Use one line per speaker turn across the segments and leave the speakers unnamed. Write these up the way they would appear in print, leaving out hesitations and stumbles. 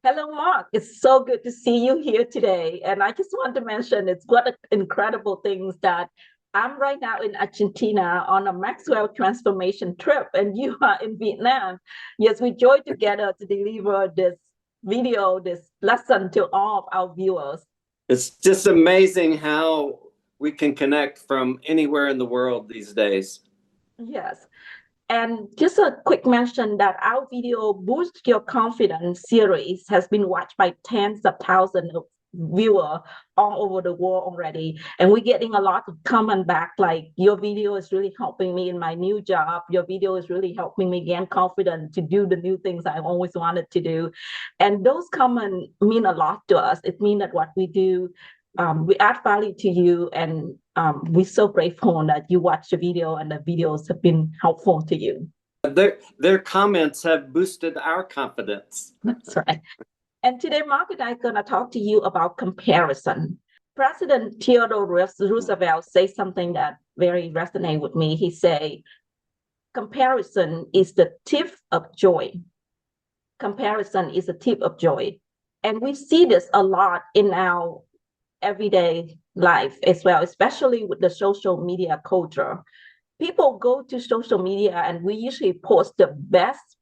Hello, Mark. It's so good to see you here today. And I just want to mention it's what an incredible things that I'm right now in Argentina on a Maxwell transformation trip, and you are in Vietnam. Yes, we joined together to deliver this video, this lesson to all of our viewers.
It's just amazing how we can connect from anywhere in the world these days.
Yes. And just a quick mention that our video Boost Your Confidence series has been watched by tens of thousands of viewers all over the world already. And we're getting a lot of comment back like, your video is really helping me in my new job. Your video is really helping me gain confidence to do the new things I always wanted to do. And those comments mean a lot to us. It means that what we do, we add value to you, and we're so grateful that you watch the video and the videos have been helpful to you.
Their comments have boosted our confidence.
That's right. And today, Mark and I are going to talk to you about comparison. President Theodore Roosevelt says something that very resonate with me. He say, comparison is the thief of joy. Comparison is a thief of joy. And we see this a lot in our everyday life as well, especially with the social media culture. People go to social media and we usually post the best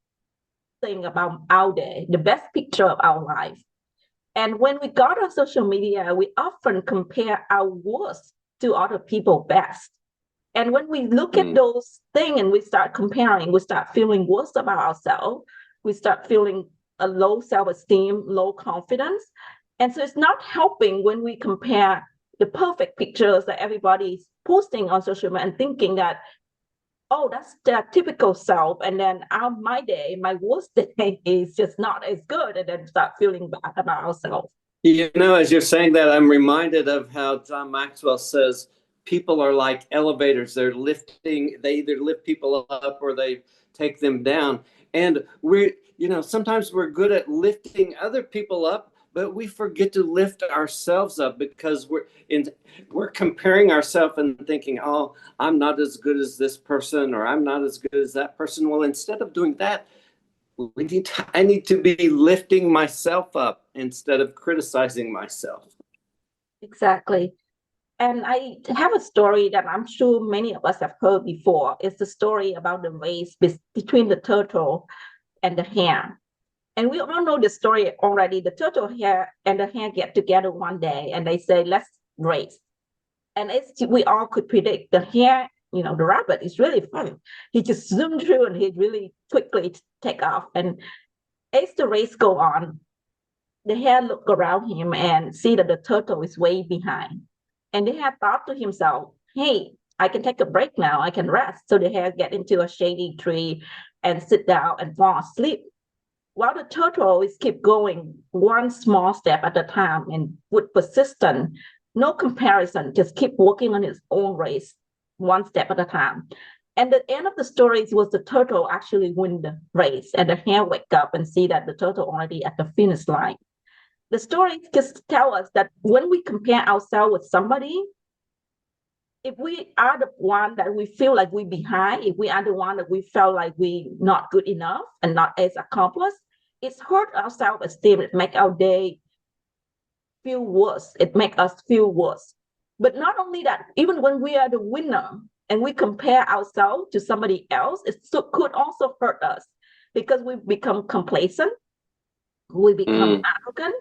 thing about our day, the best picture of our life. And when we got on social media, we often compare our worst to other people's best. And when we look at those things and we start comparing, we start feeling worse about ourselves. We start feeling a low self-esteem, low confidence. And so it's not helping when we compare the perfect pictures that everybody's posting on social media and thinking that, oh, that's their typical self. And then my day, my worst day is just not as good. And then start feeling bad about ourselves.
You know, as you're saying that, I'm reminded of how John Maxwell says people are like elevators. They either lift people up or they take them down. And sometimes we're good at lifting other people up, but we forget to lift ourselves up because we're comparing ourselves and thinking, oh, I'm not as good as this person, or I'm not as good as that person. Well, instead of doing that, I need to be lifting myself up instead of criticizing myself.
Exactly. And I have a story that I'm sure many of us have heard before. It's the story about the race between the turtle and the hare. And we all know the story already. The turtle hare and the hare get together one day and they say, let's race. And we all could predict the hare, the rabbit is really fun. He just zoomed through and he really quickly take off. And as the race go on, the hare look around him and see that the turtle is way behind. And the hare thought to himself, hey, I can take a break now. I can rest. So the hare get into a shady tree and sit down and fall asleep. While the turtle is keep going one small step at a time and with persistence, no comparison, just keep working on his own race, one step at a time. And the end of the story was the turtle actually win the race, and the hare wake up and see that the turtle already at the finish line. The story just tell us that when we compare ourselves with somebody, if we are the one that we feel like we're behind, if we are the one that we felt like we not good enough and not as accomplished, it's hurt our self-esteem. It make our day feel worse. It make us feel worse. But not only that, even when we are the winner and we compare ourselves to somebody else, could also hurt us because we become complacent, we become arrogant,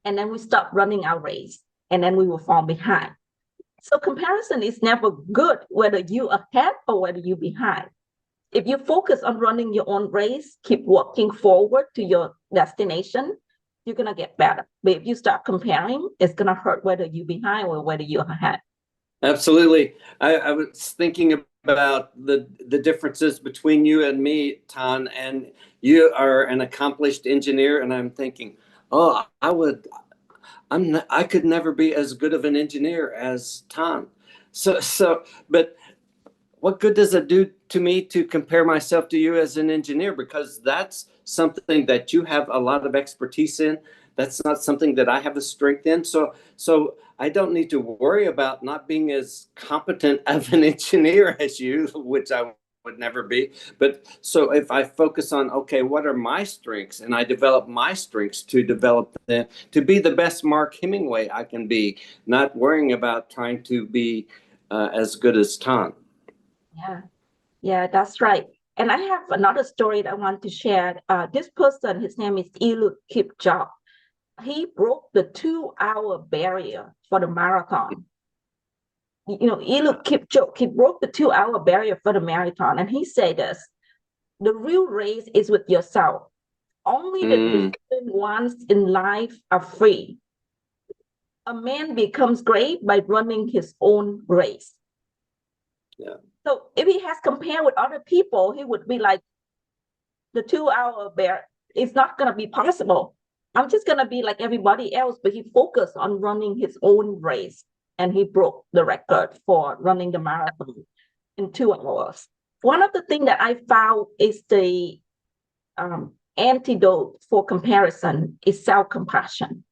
and then we stop running our race, and then we will fall behind. So comparison is never good, whether you ahead or whether you behind. If you focus on running your own race, keep walking forward to your destination, you're going to get better. But if you start comparing, it's going to hurt whether you're behind or whether you're ahead.
Absolutely. I was thinking about the differences between you and me, Tan, and you are an accomplished engineer, and I'm thinking, oh, I could never be as good of an engineer as Tan. But what good does it do to me to compare myself to you as an engineer? Because that's something that you have a lot of expertise in. That's not something that I have a strength in. So I don't need to worry about not being as competent of an engineer as you, which I would never be. But so if I focus on, okay, what are my strengths, and I develop my strengths to develop them to be the best Mark Hemingway I can be, not worrying about trying to be as good as Tan.
Yeah, yeah, that's right. And I have another story that I want to share. This person, his name is Eliud Kipchoge. He broke the 2 hour barrier for the marathon. Eliud Kipchoge, he broke the 2 hour barrier for the marathon. And he said this, the real race is with yourself. Only the disciplined ones in life are free. A man becomes great by running his own race.
Yeah.
So if he has compared with other people, he would be like, the 2 hour barrier is not going to be possible. I'm just going to be like everybody else, but he focused on running his own race and he broke the record for running the marathon in 2 hours. One of the things that I found is the antidote for comparison is self-compassion.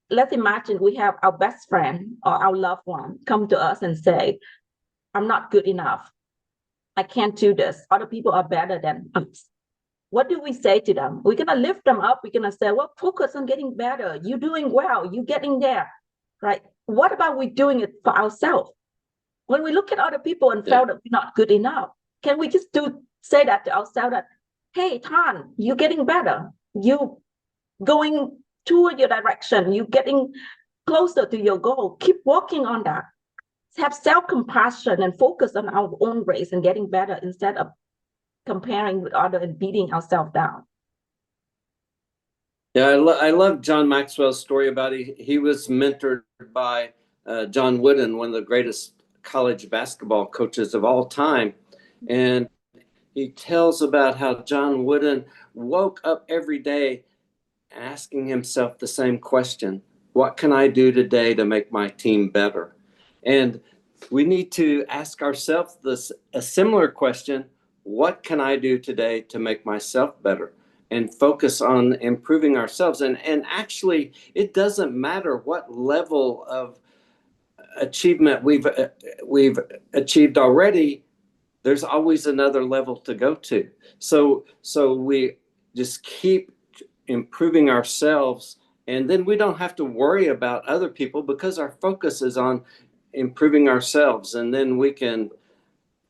Let's imagine we have our best friend or our loved one come to us and say, I'm not good enough. I can't do this. Other people are better than us. What do we say to them? We're going to lift them up. We're going to say, well, focus on getting better. You're doing well. You're getting there, right? What about we doing it for ourselves? When we look at other people and felt that we're not good enough, can we just say that to ourselves that, hey, Tan, you're getting better. You going toward your direction. You're getting closer to your goal. Keep working on that. Have self-compassion and focus on our own race and getting better instead of comparing with others and beating ourselves down.
Yeah, I love John Maxwell's story about he was mentored by John Wooden, one of the greatest college basketball coaches of all time. And he tells about how John Wooden woke up every day asking himself the same question: what can I do today to make my team better? And we need to ask ourselves a similar question: what can I do today to make myself better? And focus on improving ourselves. And actually, it doesn't matter what level of achievement we've achieved already. There's always another level to go to. So we just keep improving ourselves, and then we don't have to worry about other people because our focus is on improving ourselves. And then we can,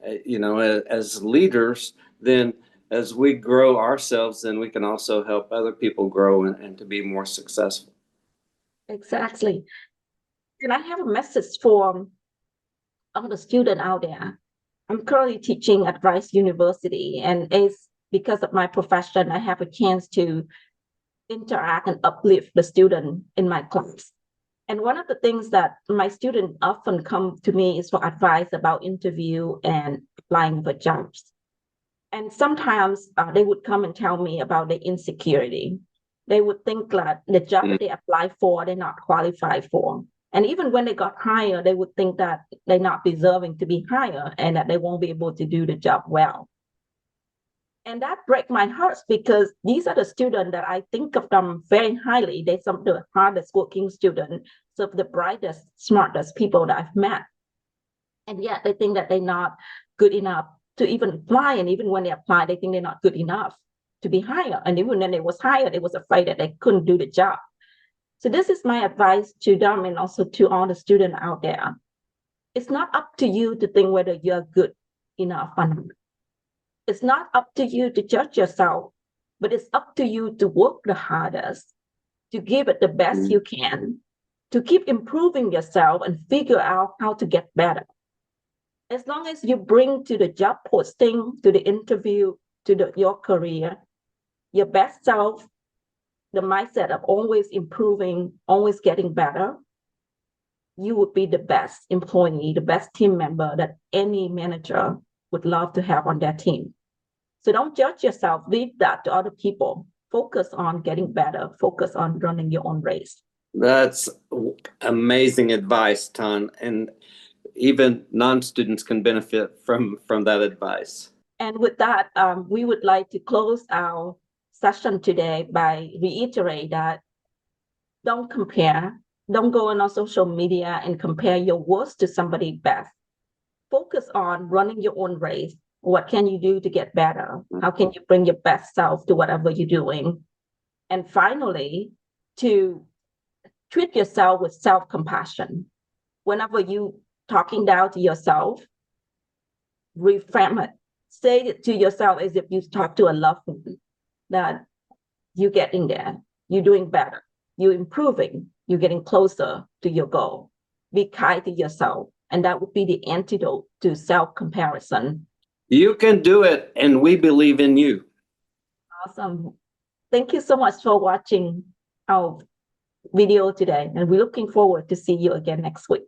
as leaders, then as we grow ourselves, then we can also help other people grow and to be more successful.
Exactly. And I have a message for all the students out there. I'm currently teaching at Rice University, and it's because of my profession, I have a chance to interact and uplift the student in my class. And one of the things that my students often come to me is for advice about interview and applying for jobs. And sometimes they would come and tell me about the insecurity. They would think that the job that they apply for, they're not qualified for. And even when they got hired, they would think that they're not deserving to be hired and that they won't be able to do the job well. And that breaks my heart because these are the students that I think of them very highly. They're some of the hardest working students, some of the brightest, smartest people that I've met. And yet they think that they're not good enough to even apply. And even when they apply, they think they're not good enough to be hired. And even when they was hired, they was afraid that they couldn't do the job. So this is my advice to them and also to all the students out there. It's not up to you to think whether you're good enough or not. It's not up to you to judge yourself, but it's up to you to work the hardest, to give it the best you can, to keep improving yourself and figure out how to get better. As long as you bring to the job posting, to the interview, to your career, your best self, the mindset of always improving, always getting better, you would be the best employee, the best team member that any manager would love to have on their team. So don't judge yourself, leave that to other people. Focus on getting better, focus on running your own race.
That's amazing advice, Tan. And even non-students can benefit from that advice.
And with that, we would like to close our session today by reiterate that don't compare. Don't go on social media and compare your worst to somebody's best. focus on running your own race. What can you do to get better? How can you bring your best self to whatever you're doing? And finally, to treat yourself with self-compassion. Whenever you talking down to yourself, reframe it. Say it to yourself as if you talk to a loved one, that you're getting there, you're doing better, you're improving, you're getting closer to your goal. Be kind to yourself. And that would be the antidote to self-comparison.
You can do it, and we believe in you.
Awesome. Thank you so much for watching our video today. And we're looking forward to see you again next week.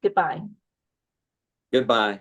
Goodbye.
Goodbye.